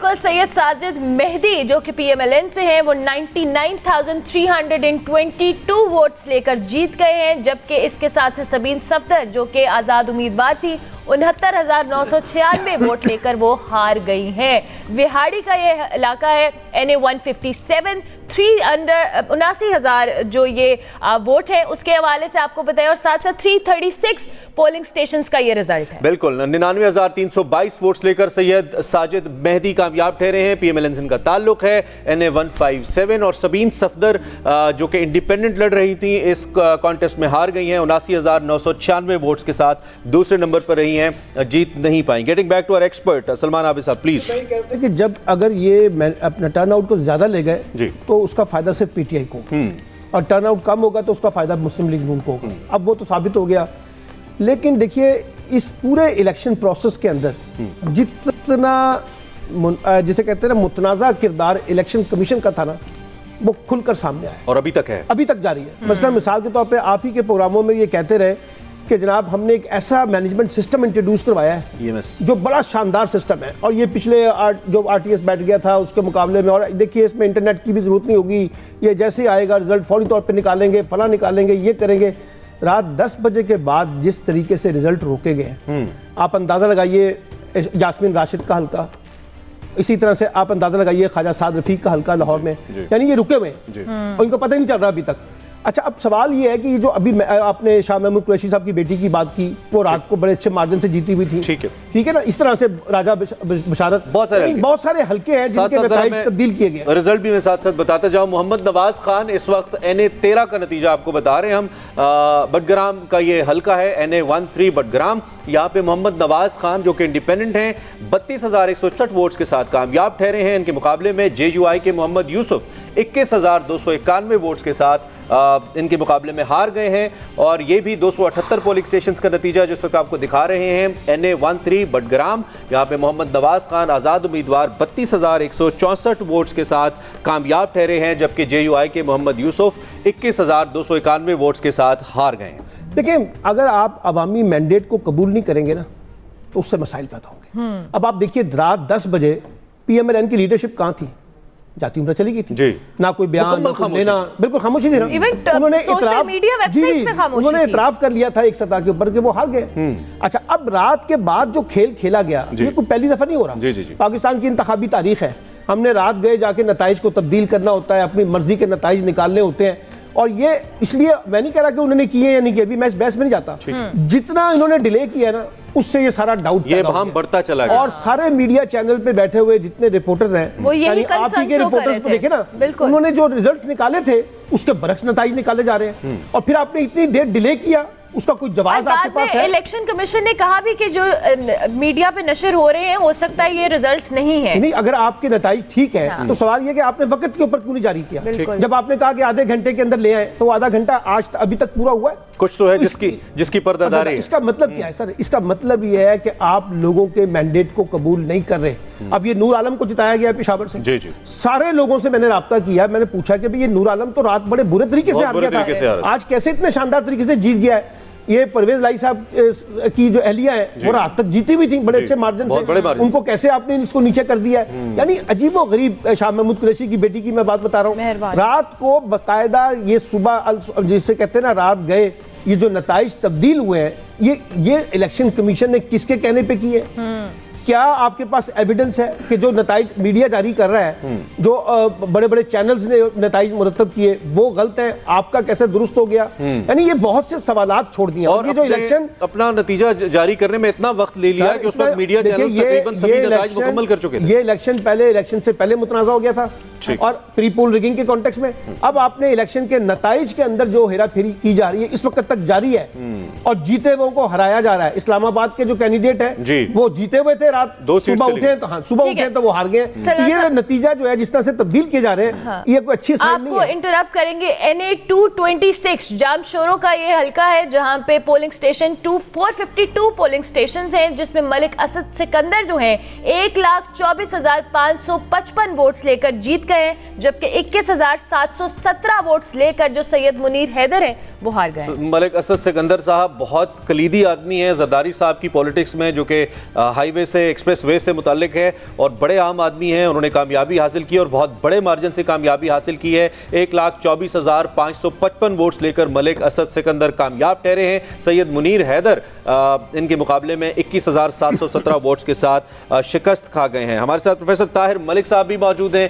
बिल्कुल, सैयद साजिद मेहदी जो कि PMLN से हैं वो 99,322 वोट्स लेकर जीत गए हैं, जबकि इसके साथ से सबीन सफदर जो कि आज़ाद उम्मीदवार थी 69,996 वोट लेकर वो हार गई हैं। विहाड़ी का ये इलाका है, NA 157, 79,000 जो ये वोट है उसके हवाले से आपको बताया, और साथ साथ 336 पोलिंग स्टेशंस का ये रिजल्ट है। बिल्कुल, 99,322 वोट्स लेकर सैयद साजिद मेहदी कामयाब ठहरे हैं। PMLN से इनका ताल्लुक है। NA 157 और सबीन सफदर जो कि इंडिपेंडेंट लड़ रही थी इस कॉन्टेस्ट में हार गई हैं। 79,996 वोट्स के साथ दूसरे नंबर पर रही हैं, जीत नहीं पाई। Getting back to our expert Salman Abid sahab please. कहते हैं कि जब अगर ये अपना टर्नआउट को ज्यादा ले गए तो उसका फायदा सिर्फ PTI को, और टर्नआउट कम होगा तो उसका फायदा मुस्लिम लीग नून को होगा। अब वो तो साबित हो गया। लेकिन देखिए इस पूरे इलेक्शन प्रोसेस के अंदर जितना जिसे कहते हैं ना मुतनाज़ा किरदार इलेक्शन कमीशन का था ना, वो खुलकर सामने आया और अभी तक है, अभी तक जारी है। मसलन मिसाल के तौर पे आप ही के प्रोग्रामों में ये कहते रहे कि जनाब हमने एक ऐसा मैनेजमेंट सिस्टम इंट्रोड्यूस करवाया है जो बड़ा शानदार सिस्टम है, और ये पिछले जो RTS बैठ गया था उसके मुकाबले में, और देखिए इसमें इंटरनेट की भी ज़रूरत नहीं होगी, ये जैसे ही आएगा रिजल्ट फौरी तौर पे निकालेंगे, फला निकालेंगे, ये करेंगे। रात 10 बजे के बाद जिस तरीके से रिजल्ट रोके गए, आप अंदाज़ा लगाइए यास्मीन राशिद का हल्का, इसी तरह से आप अंदाज़ा लगाइए ख्वाजा साद रफ़ीक का हल्का लाहौर में, यानी ये रुके हुए हैं और इनको पता ही नहीं चल रहा अभी तक। अच्छा, अब सवाल ये है कि ये जो अभी आपने शाह महमूद कुरैशी साहब की बेटी की बात की, वो रात को बड़े अच्छे मार्जिन से जीती हुई थी, ठीक है ना। इस तरह से राजा बशारत, बहुत सारे हल्के हैं जिनके नतीजे तब्दील किए गए। रिजल्ट भी मैं साथ साथ बताते जाऊं। मोहम्मद नवाज खान इस वक्त NA 13 का नतीजा आपको बता रहे हैं हम। बडग्राम का ये हल्का है NA 13 बडग्राम। यहाँ पे मोहम्मद नवाज खान जो कि इंडिपेंडेंट हैं 32,166 वोट्स के साथ कामयाब ठहरे हैं। इनके मुकाबले में JUI के मोहम्मद यूसुफ 21,291 वोट्स के साथ इनके मुकाबले में हार गए हैं। और ये भी 278 पोलिंग स्टेशंस का नतीजा जिस वक्त आपको दिखा रहे हैं। NA 13 बडग्राम, यहाँ पे मोहम्मद नवाज खान आज़ाद उम्मीदवार 32,164 वोट्स के साथ कामयाब ठहरे हैं, जबकि JUI के मोहम्मद यूसुफ 21,291 वोट्स के साथ हार गए हैं। देखिए, अगर आप अवामी मैंडेट को कबूल नहीं करेंगे ना तो उससे मसाइल पैदा होंगे। अब आप देखिए रात 10 बजे PMLN की लीडरशिप कहाँ थी? जाती उम्र चली गई थी जी। ना कोई बयान ना कोई लेना, बिल्कुल खामोशी थी ना। उन्होंने इतराफ कर लिया था एक सतह के ऊपर कि वो हार गए। अच्छा, अब रात के बाद जो खेल खेला गया ये कोई पहली दफा नहीं हो रहा। पाकिस्तान की इंतखाबी तारीख है, हमने रात गए जाके नताइज को तब्दील करना होता है, अपनी मर्जी के नताइज निकालने होते हैं। और ये इसलिए मैं नहीं कह रहा कि उन्होंने किए या नहीं किए, अभी मैं इस बहस में नहीं जाता। जितना इन्होंने डिले किया ना उससे ये सारा डाउट ये बहम बढ़ता चला गया। और सारे मीडिया चैनल पे बैठे हुए जितने रिपोर्टर्स हैं, वो यही आप ही के रिपोर्टर्स को देखे ना, उन्होंने जो रिजल्ट्स निकाले थे उसके बरक्स नताइज निकाले जा रहे हैं। और फिर आपने इतनी देर डिले किया, उसका कोई जवाब आपके पास है? इलेक्शन कमीशन ने कहा भी कि जो मीडिया पे नशर हो रहे हैं हो सकता है ये रिजल्ट्स नहीं है। नहीं, अगर आपके नताइज ठीक है तो सवाल ये कि आपने वक्त के ऊपर क्यों नहीं जारी किया? जब आपने कहा कि आधे घंटे के अंदर ले आए तो आधा घंटा आज अभी तक पूरा हुआ है? कुछ तो है जिसकी पर्दादारी। इसका मतलब क्या है सर? इसका मतलब ये है कि आप लोगों के मैंडेट को कबूल नहीं कर रहे। अब ये नूर आलम को जिताया गया पेशावर से, सारे लोगों से मैंने राब्ता किया, मैंने पूछा कि ये नूर आलम तो रात बड़े बुरे तरीके से हार गया था, आज कैसे इतने शानदार तरीके से जीत गया है? ये परवेज लाई साहब की जो अहलिया है वो रात तक जीती हुई थी बड़े अच्छे मार्जिन से, उनको कैसे आपने इसको नीचे कर दिया है? यानी अजीबो गरीब। शाह महमूद कुरैशी की बेटी की मैं बात बता रहा हूँ, रात को बाकायदा ये सुबह जिसे कहते हैं ना रात गए, ये जो नताइज तब्दील हुए हैं ये इलेक्शन कमीशन ने किसके कहने पे किए? क्या आपके पास एविडेंस है कि जो नताइज मीडिया जारी कर रहा है, जो बड़े बड़े चैनल्स ने नताइज मुरतब किए वो गलत है? आपका कैसे दुरुस्त हो गया? यानी ये बहुत से सवालात छोड़ दिए। और ये जो इलेक्शन अपना नतीजा जारी करने में इतना वक्त ले लिया कि उस वक्त मीडिया चैनल्स तकरीबन सभी नताइज मुकम्मल कर चुके थे। ये इलेक्शन से पहले मुतनाज़ा हो गया था और प्री पोल रिगिंग के कॉन्टेक्स्ट में। अब आपने इलेक्शन के नताइज के अंदर जो हेरा फेरी की जा रही है इस वक्त तक जारी है और जीते हुए को हराया जा रहा है। इस्लामाबाद के जो कैंडिडेट है वो जीते हुए थे, रात सुबह उठे तो वो हार गए। ये नतीजा जो है जिस तरह से तब्दील किए जा रहे हैं ये कोई अच्छी साइन नहीं है। आपको इंटरप्ट करेंगे। NA 226 जामशोरों का ये हल्का है जहां पे पोलिंग स्टेशन 452 पोलिंग स्टेशन हैं, जिसमें मलिक असद सिकंदर जो है 1,24,555 वोट्स लेकर जीत गए गए हैं, जबकि 21,717 वोट्स लेकर जो सैयद मुनीर हैदर हैं वो हार गए हैं। मलिक असद सिकंदर साहब बहुत कलीदी आदमी हैं जरदारी साहब की पॉलिटिक्स में, जो कि हाईवे से एक्सप्रेस वे से मुतालिक है और बड़े आम आदमी हैं। उन्होंने कामयाबी हासिल की और बहुत बड़े मार्जिन से कामयाबी हासिल की है। 1,24,555 वोट्स लेकर मलिक असद सिकंदर कामयाब ठहरे हैं। सैयद मुनीर हैदर इनके मुकाबले में 21,717 वोट्स के साथ शिकस्त खा गए हैं। हमारे साथ प्रोफेसर ताहिर मलिक साहब भी मौजूद हैं,